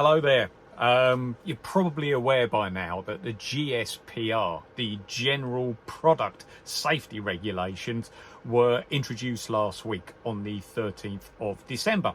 Hello there. You're probably aware by now that the GSPR, the General Product Safety Regulations, were introduced last week on the 13th of December.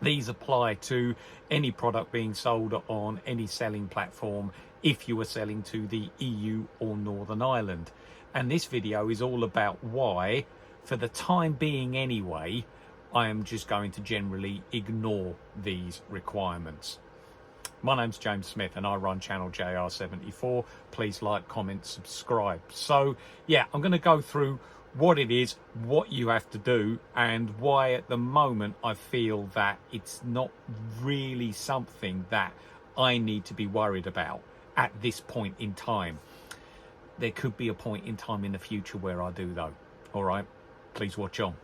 These apply to any product being sold on any selling platform if you are selling to the EU or Northern Ireland. And this video is all about why, for the time being anyway, I am just going to generally ignore these requirements. My name's James Smith and I run channel JR74. Please like, comment, subscribe. So yeah, I'm going to go through what it is, what you have to do, and why at the moment I feel that it's not really something that I need to be worried about at this point in time. There could be a point in time in the future where I do though. All right, please watch on.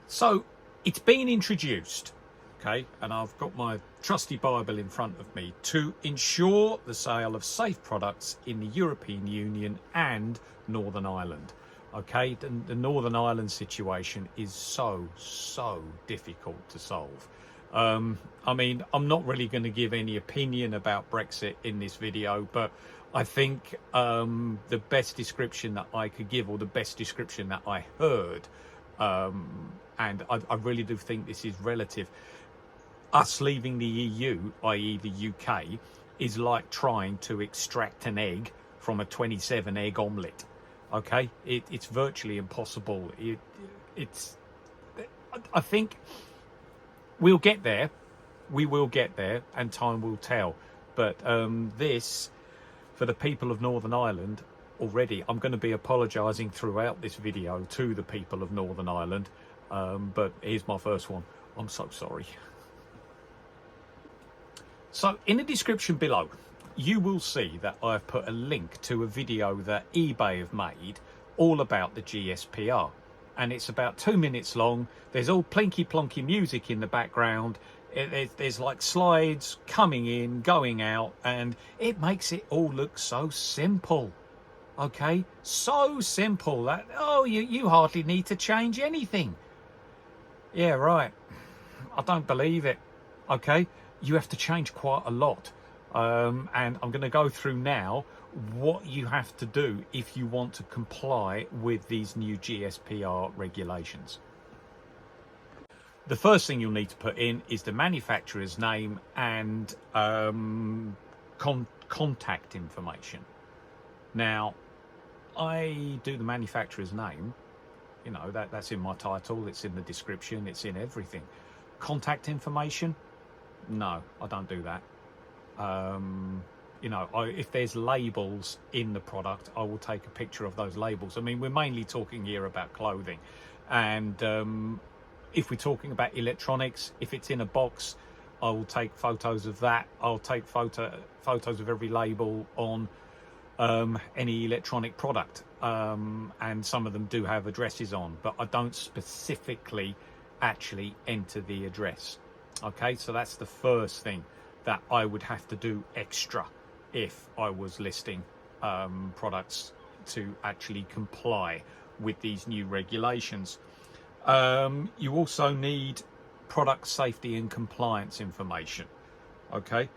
So it's been introduced, okay, and I've got my trusty Bible in front of me, to ensure the sale of safe products in the European Union and Northern Ireland. Okay, the Northern Ireland situation is so difficult to solve. I mean, I'm not really going to give any opinion about Brexit in this video, but I think the best description that I could give, or the best description that I heard, and I really do think this is relative, us leaving the EU, i.e. the UK, is like trying to extract an egg from a 27 egg omelette. Okay, it's virtually impossible. I think we'll get there. We will get there, and time will tell. But this, for the people of Northern Ireland, already I'm going to be apologising throughout this video to the people of Northern Ireland. But here's my first one. I'm so sorry. So in the description below, you will see that I've put a link to a video that eBay have made all about the GSPR. And it's about 2 minutes long. There's all plinky plonky music in the background. There's like slides coming in, going out, and it makes it all look so simple. Okay, so simple that, oh, you hardly need to change anything. Yeah, right. I don't believe it. Okay, you have to change quite a lot. And I'm going to go through now what you have to do if you want to comply with these new GSPR regulations. The first thing you'll need to put in is the manufacturer's name and contact information. Now, I do the manufacturer's name. You know, that's in my title, it's in the description, it's in everything. Contact information? No, I don't do that. You know, if there's labels in the product, I will take a picture of those labels. I mean, we're mainly talking here about clothing. And if we're talking about electronics, if it's in a box, I will take photos of that. I'll take photos of every label on any electronic product, and some of them do have addresses on, but I don't specifically actually enter the address. Okay, so that's the first thing that I would have to do extra if I was listing products to actually comply with these new regulations. You also need product safety and compliance information. Okay,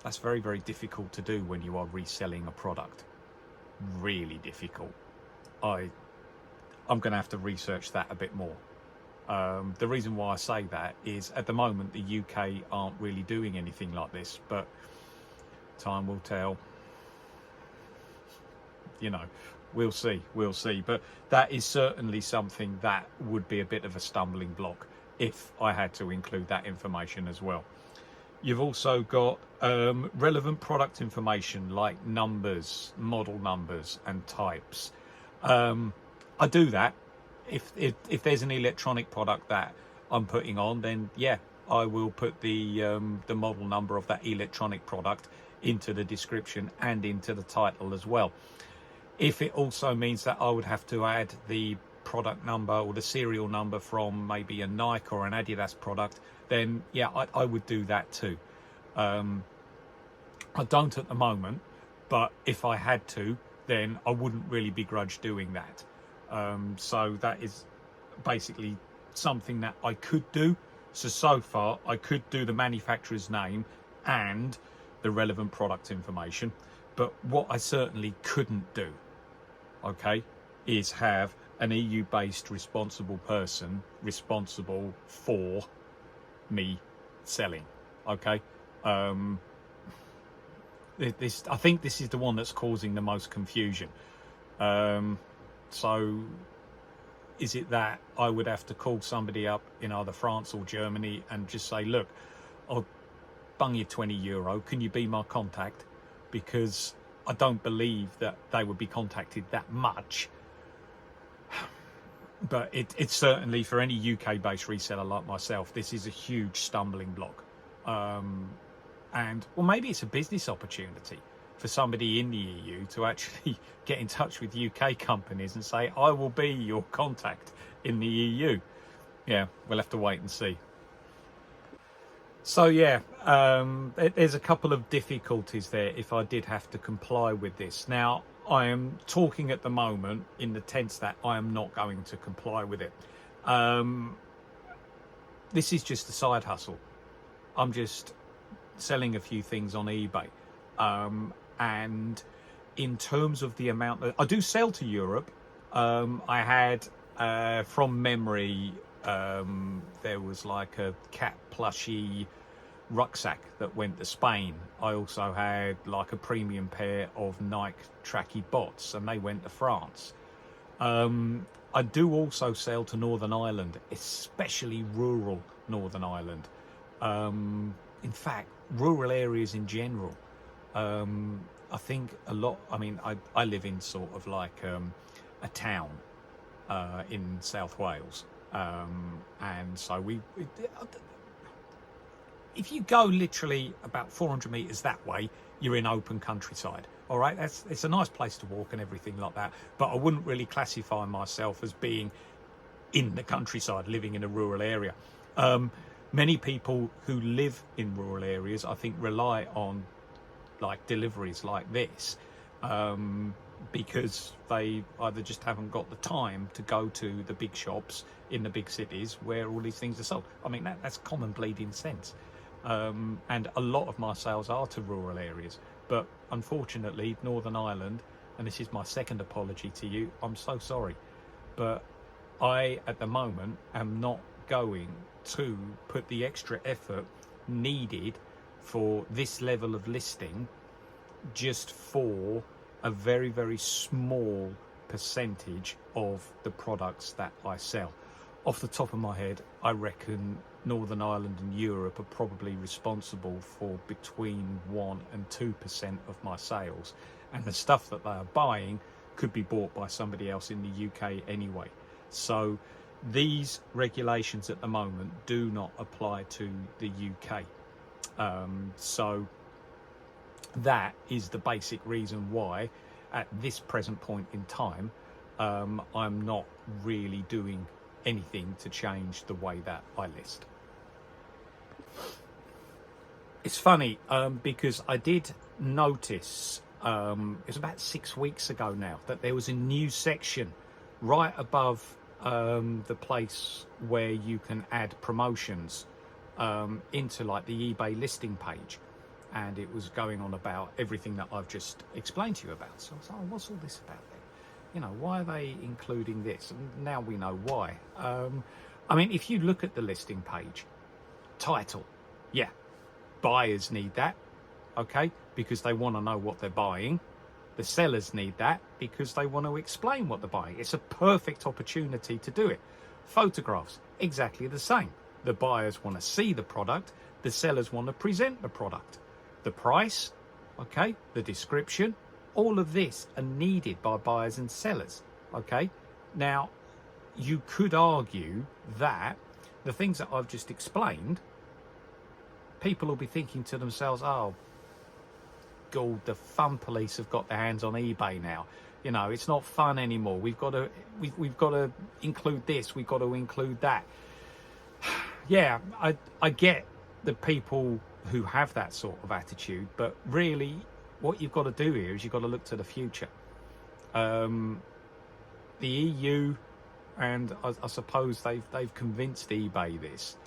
that's very difficult to do when you are reselling a product. Really difficult. I'm going to have to research that a bit more. The reason why I say that is at the moment the UK aren't really doing anything like this, but time will tell. You know, we'll see. But that is certainly something that would be a bit of a stumbling block if I had to include that information as well. You've also got relevant product information like numbers, model numbers and types. I do that. If there's an electronic product that I'm putting on, then yeah, I will put the model number of that electronic product into the description and into the title as well. If it also means that I would have to add the product number or the serial number from maybe a Nike or an Adidas product, then yeah, I would do that too. I don't at the moment, but if I had to, then I wouldn't really begrudge doing that. So that is basically something that I could do, So far, I could do the manufacturer's name and the relevant product information. But what I certainly couldn't do, okay, is have an EU-based responsible person responsible for me selling, okay? I think this is the one that's causing the most confusion. So is it that I would have to call somebody up in either France or Germany and just say, look, I'll bung you €20, can you be my contact? Because I don't believe that they would be contacted that much. But it's certainly, for any UK-based reseller like myself, this is a huge stumbling block. And, well, maybe it's a business opportunity for somebody in the EU to actually get in touch with UK companies and say, I will be your contact in the EU. Yeah, we'll have to wait and see. So yeah, there's a couple of difficulties there if I did have to comply with this. Now, I am talking at the moment in the tense that I am not going to comply with it. This is just a side hustle. I'm just selling a few things on eBay. And in terms of the amount that I do sell to Europe, I had, from memory, there was like a cat plushie rucksack that went to Spain. I also had like a premium pair of Nike tracky bots, and they went to France. I do also sell to Northern Ireland, especially rural Northern Ireland. In fact, rural areas in general. I think a lot, I mean, I live in sort of like a town in South Wales. And so if you go literally about 400 metres that way, you're in open countryside. All right, it's a nice place to walk and everything like that. But I wouldn't really classify myself as being in the countryside, living in a rural area. Many people who live in rural areas, I think, rely on like deliveries like this, because they either just haven't got the time to go to the big shops in the big cities where all these things are sold. I mean, that's common bleeding sense. And a lot of my sales are to rural areas, but unfortunately Northern Ireland, and this is my second apology to you, I'm so sorry, but I at the moment am not going to put the extra effort needed for this level of listing just for a very, very small percentage of the products that I sell. Off the top of my head, I reckon Northern Ireland and Europe are probably responsible for between 1 and 2% of my sales, and the stuff that they are buying could be bought by somebody else in the UK anyway. So these regulations at the moment do not apply to the UK. So that is the basic reason why at this present point in time I'm not really doing anything to change the way that I list. It's funny because I did notice, it was about 6 weeks ago now, that there was a new section right above the place where you can add promotions into like the eBay listing page, and it was going on about everything that I've just explained to you about. So I was like, oh, what's all this about then? You know, why are they including this? And now we know why. I mean, if you look at the listing page, title, yeah, buyers need that, okay, because they want to know what they're buying. The sellers need that because they want to explain what they're buying. It's a perfect opportunity to do it. Photographs, exactly the same. The buyers want to see the product. The sellers want to present the product. The price, okay, the description, all of this are needed by buyers and sellers, okay? Now, you could argue that the things that I've just explained, people will be thinking to themselves, oh, God, the fun police have got their hands on eBay now. You know, it's not fun anymore. We've got to include this. We've got to include that. Yeah, I get the people who have that sort of attitude, but really what you've got to do here is you've got to look to the future. The EU, and I suppose they've convinced eBay this,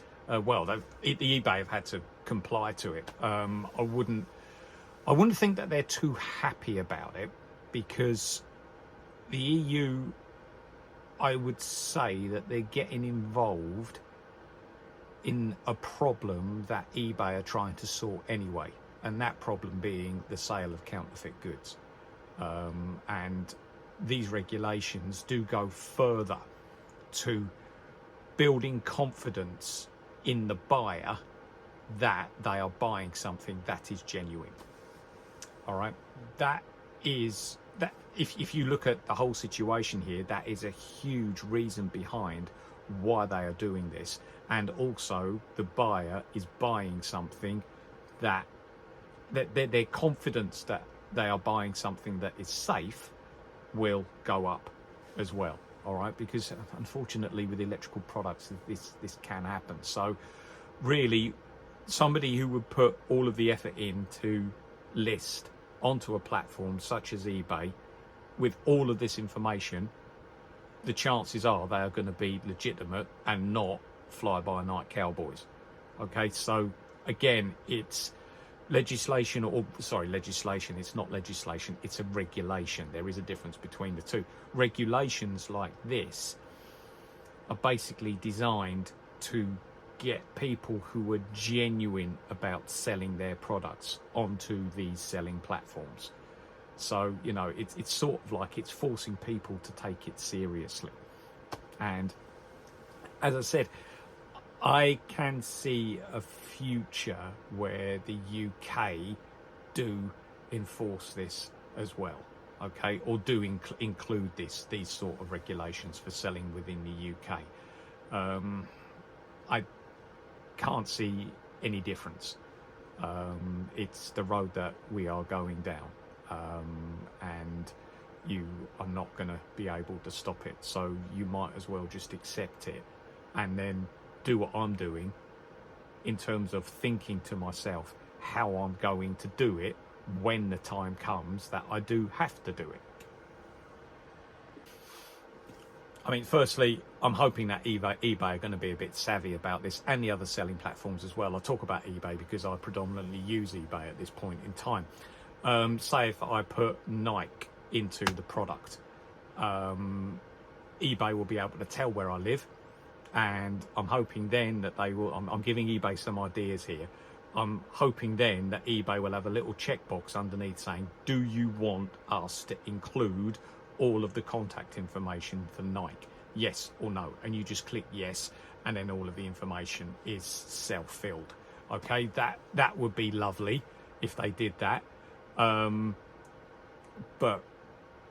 well, the eBay have had to comply to it. I wouldn't think that they're too happy about it, because the EU, I would say that they're getting involved in a problem that eBay are trying to sort anyway, and that problem being the sale of counterfeit goods. And these regulations do go further to building confidence in the buyer that they are buying something that is genuine. All right, that is that. If you look at the whole situation here, that is a huge reason behind why they are doing this, and also the buyer is buying something that their confidence that they are buying something that is safe will go up as well. All right, because unfortunately with electrical products this can happen. So really, somebody who would put all of the effort in to list onto a platform such as eBay with all of this information, the chances are they are going to be legitimate and not fly-by-night cowboys. Okay, so again, it's legislation, or sorry, legislation, it's not legislation, it's a regulation. There is a difference between the two. Regulations like this are basically designed to get people who are genuine about selling their products onto these selling platforms. So, you know, it's sort of like it's forcing people to take it seriously. And as I said, I can see a future where the UK do enforce this as well, okay, or do include these sort of regulations for selling within the UK. I can't see any difference. It's the road that we are going down, and you are not going to be able to stop it. So you might as well just accept it and then do what I'm doing in terms of thinking to myself how I'm going to do it when the time comes that I do have to do it. I mean, firstly, I'm hoping that eBay are going to be a bit savvy about this, and the other selling platforms as well. I'll talk about eBay because I predominantly use eBay at this point in time. Say if I put Nike into the product, eBay will be able to tell where I live, and I'm hoping then that they will, I'm giving eBay some ideas here. I'm hoping then that eBay will have a little checkbox underneath saying, do you want us to include all of the contact information for Nike? Yes or no? And you just click yes, and then all of the information is self-filled. Okay, that would be lovely if they did that. But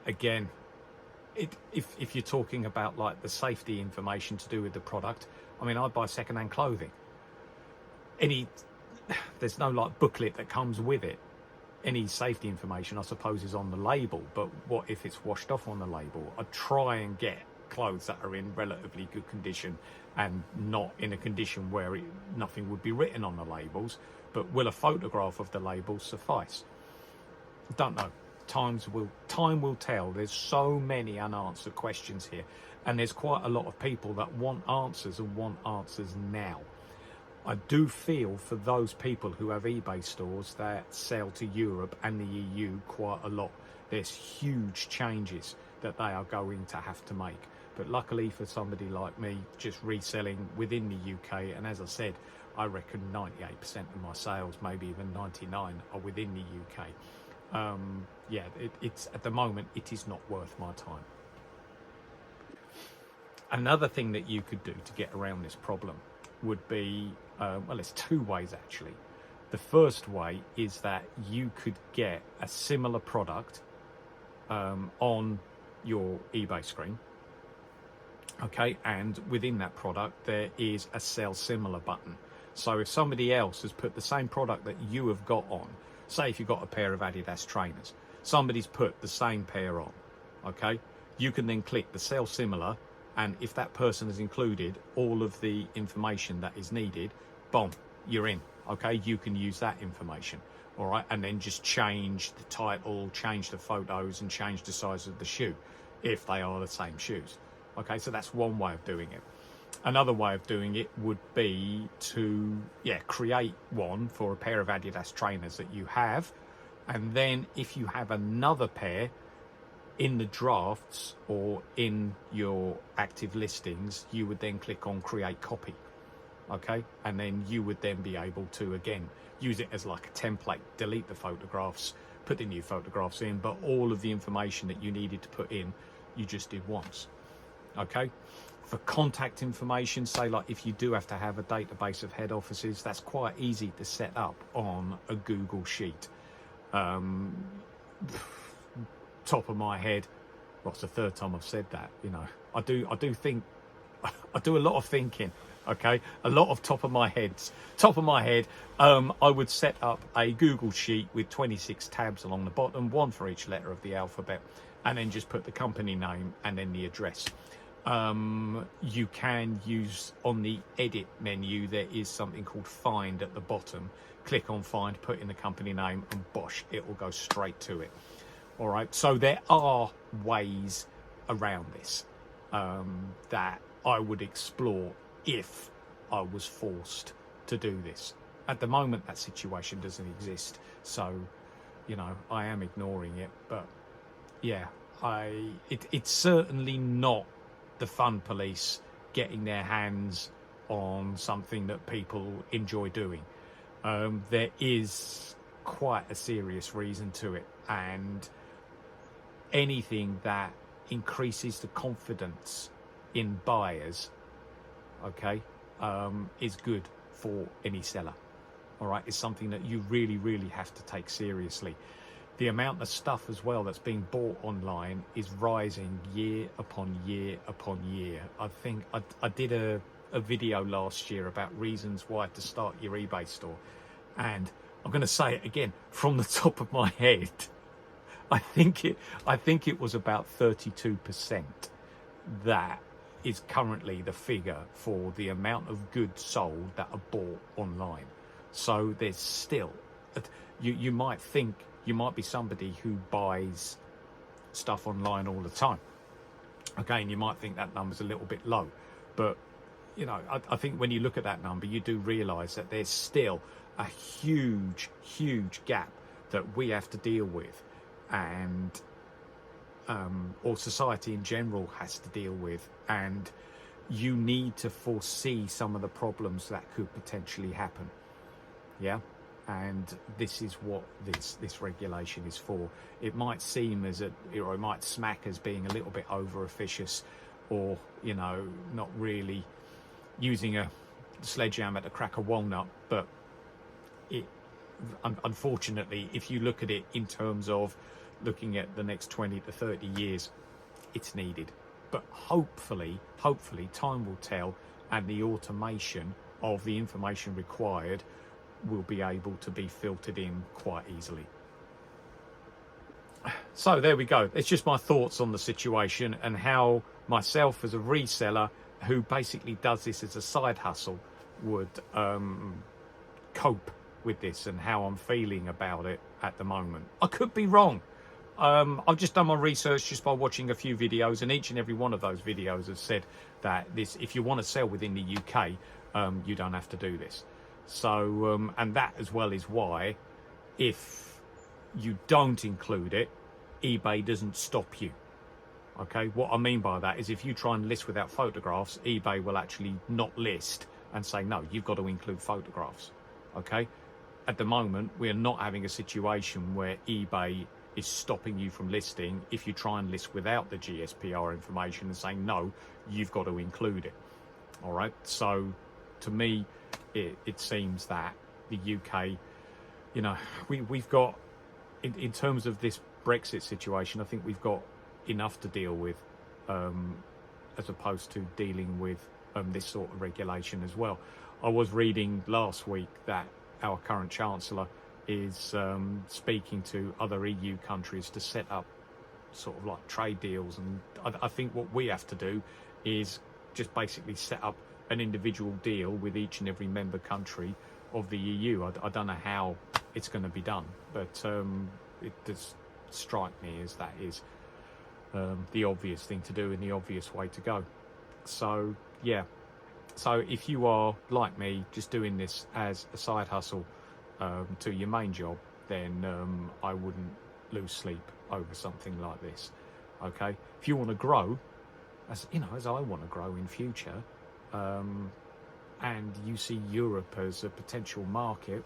again, if you're talking about like the safety information to do with the product, I mean, I buy secondhand clothing. There's no like booklet that comes with it. Any safety information, I suppose, is on the label, but what if it's washed off on the label? I try and get clothes that are in relatively good condition and not in a condition where nothing would be written on the labels, but will a photograph of the label suffice? Don't know. Time will tell. There's so many unanswered questions here, and there's quite a lot of people that want answers and want answers now. I do feel for those people who have eBay stores that sell to Europe and the EU quite a lot. There's huge changes that they are going to have to make. But luckily for somebody like me, just reselling within the UK, and as I said, I reckon 98% of my sales, maybe even 99%, are within the UK. Yeah, it's at the moment, it is not worth my time. Another thing that you could do to get around this problem would be, well, there's two ways actually. The first way is that you could get a similar product on your eBay screen, okay, and within that product there is a sell similar button. So if somebody else has put the same product that you have got on, say if you've got a pair of Adidas trainers, somebody's put the same pair on, okay, you can then click the sell similar, and if that person has included all of the information that is needed, boom, you're in. Okay, you can use that information, all right, and then just change the title, change the photos, and change the size of the shoe if they are the same shoes. Okay, so that's one way of doing it. Another way of doing it would be to, create one for a pair of Adidas trainers that you have. And then if you have another pair in the drafts or in your active listings, you would then click on create copy. Okay, and then you would then be able to again use it as like a template, delete the photographs, put the new photographs in, but all of the information that you needed to put in, you just did once. Okay, for contact information, say like if you do have to have a database of head offices, that's quite easy to set up on a Google Sheet. Top of my head, well, it's the third time I've said that, you know, I do think I do a lot of thinking. Okay, a lot of top of my head, I would set up a Google Sheet with 26 tabs along the bottom, one for each letter of the alphabet, and then just put the company name and then the address. You can use on the edit menu, there is something called find at the bottom. Click on find, put in the company name, and bosh, it will go straight to it. All right, so there are ways around this that I would explore if I was forced to do this. At the moment, that situation doesn't exist, so you know I am ignoring it. But yeah, it's certainly not the fun police getting their hands on something that people enjoy doing. There is quite a serious reason to it, and anything that increases the confidence in buyers, okay, is good for any seller. All right, it's something that you really, really have to take seriously. The amount of stuff as well that's being bought online is rising year upon year upon year. I think I did a video last year about reasons why to start your eBay store, and I'm going to say it again from the top of my head. I think it was about 32% that is currently the figure for the amount of goods sold that are bought online. So there's still, you might think you might be somebody who buys stuff online all the time. Again, you might think that number's a little bit low, but you know, I think when you look at that number, you do realize that there's still a huge gap that we have to deal with, and or society in general has to deal with, and you need to foresee some of the problems that could potentially happen. Yeah, and this is what this regulation is for. It might seem as it might smack as being a little bit over officious, or you know, not really using a sledgehammer to crack a walnut, but it unfortunately, if you look at it in terms of looking at the next 20 to 30 years, it's needed. But hopefully time will tell, and the automation of the information required will be able to be filtered in quite easily. So there we go. It's just my thoughts on the situation and how myself as a reseller who basically does this as a side hustle would cope with this, and how I'm feeling about it at the moment. I could be wrong. I've just done my research just by watching a few videos, and each and every one of those videos have said that this, if you want to sell within the UK, you don't have to do this. So, and that as well is why, if you don't include it, eBay doesn't stop you. Okay, what I mean by that is if you try and list without photographs, eBay will actually not list and say, no, you've got to include photographs. Okay, at the moment, we're not having a situation where eBay is stopping you from listing if you try and list without the GSPR information and saying, no, you've got to include it. All right, so to me, it seems that the UK, you know, we've got, in terms of this Brexit situation, I think we've got enough to deal with, as opposed to dealing with this sort of regulation as well. I was reading last week that our current Chancellor is speaking to other EU countries to set up sort of like trade deals, and I think what we have to do is just basically set up an individual deal with each and every member country of the EU. I don't know how it's going to be done, but it does strike me as that is the obvious thing to do and the obvious way to go. So yeah, So if you are like me, just doing this as a side hustle to your main job, then I wouldn't lose sleep over something like this. Okay, if you want to grow, as you know, as I want to grow in future, and you see Europe as a potential market,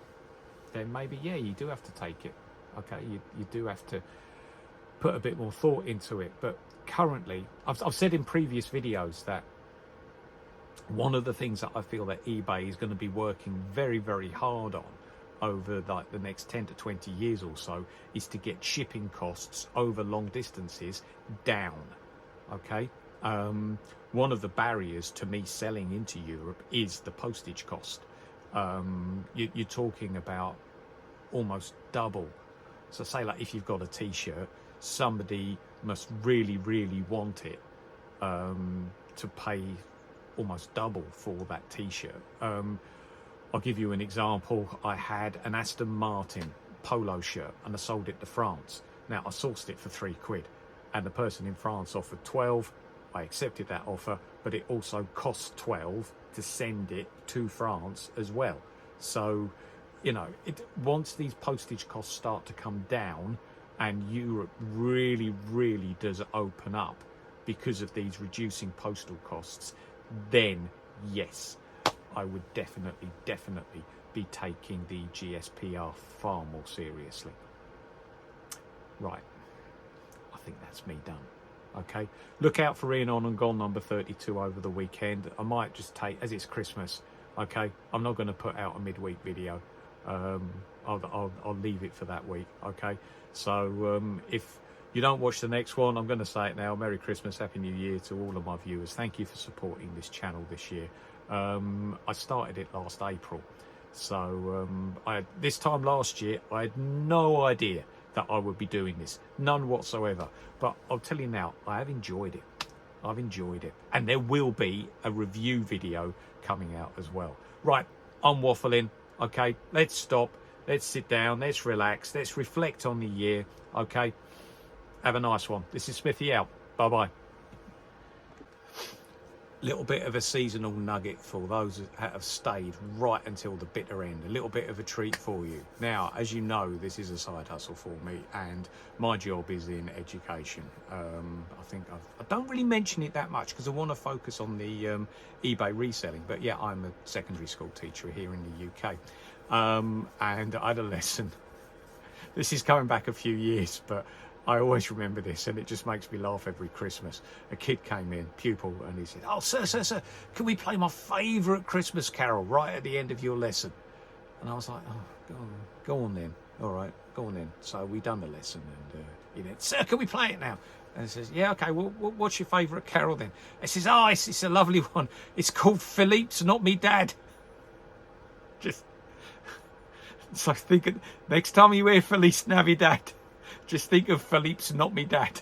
then maybe, yeah, you do have to take it. Okay, you do have to put a bit more thought into it. But currently, I've said in previous videos that one of the things that I feel that eBay is going to be working very, very hard on over like the next 10 to 20 years or so is to get shipping costs over long distances down. Okay, one of the barriers to me selling into Europe is the postage cost. You're talking about almost double. So say like if you've got a t-shirt, somebody must really, really want it to pay almost double for that t-shirt. I'll give you an example. I had an Aston Martin polo shirt and I sold it to France. Now I sourced it for £3 and the person in France offered 12. I accepted that offer, but it also cost 12 to send it to France as well. So, you know, once these postage costs start to come down and Europe really, really does open up because of these reducing postal costs, then yes, I would definitely be taking the GSPR far more seriously. Right, I think that's me done. Okay, look out for In On and Gone number 32 over the weekend. I might just take, as it's Christmas, okay, I'm not going to put out a midweek video. I'll leave it for that week. Okay, so if you don't watch the next one, I'm going to say it now. Merry Christmas, Happy New Year to all of my viewers. Thank you for supporting this channel this year. I started it last April, so this time last year I had no idea that I would be doing this, none whatsoever. But I'll tell you now, I have enjoyed it. I've enjoyed it, and there will be a review video coming out as well. Right, I'm waffling. Okay, let's stop. Let's sit down. Let's relax. Let's reflect on the year. Okay, have a nice one. This is Smithy out. Bye bye. Little bit of a seasonal nugget for those that have stayed right until the bitter end. A little bit of a treat for you. Now, as you know, this is a side hustle for me, and my job is in education. I think I don't really mention it that much because I want to focus on the eBay reselling. But yeah, I'm a secondary school teacher here in the UK, and I had a lesson. This is going back a few years, but I always remember this, and it just makes me laugh every Christmas. A kid came in, pupil, and he said, "Oh, sir, can we play my favourite Christmas carol right at the end of your lesson?" And I was like, "Oh, go on then. All right, go on then." So we done the lesson, and he went, "Sir, can we play it now?" And he says, "Yeah, okay, well, what's your favourite carol then?" He says, "Oh, it's a lovely one. It's called Philippe's Not Me Dad." Just, so thinking, next time you hear Feliz Navidad, just think of Philippe's Not Me Dad.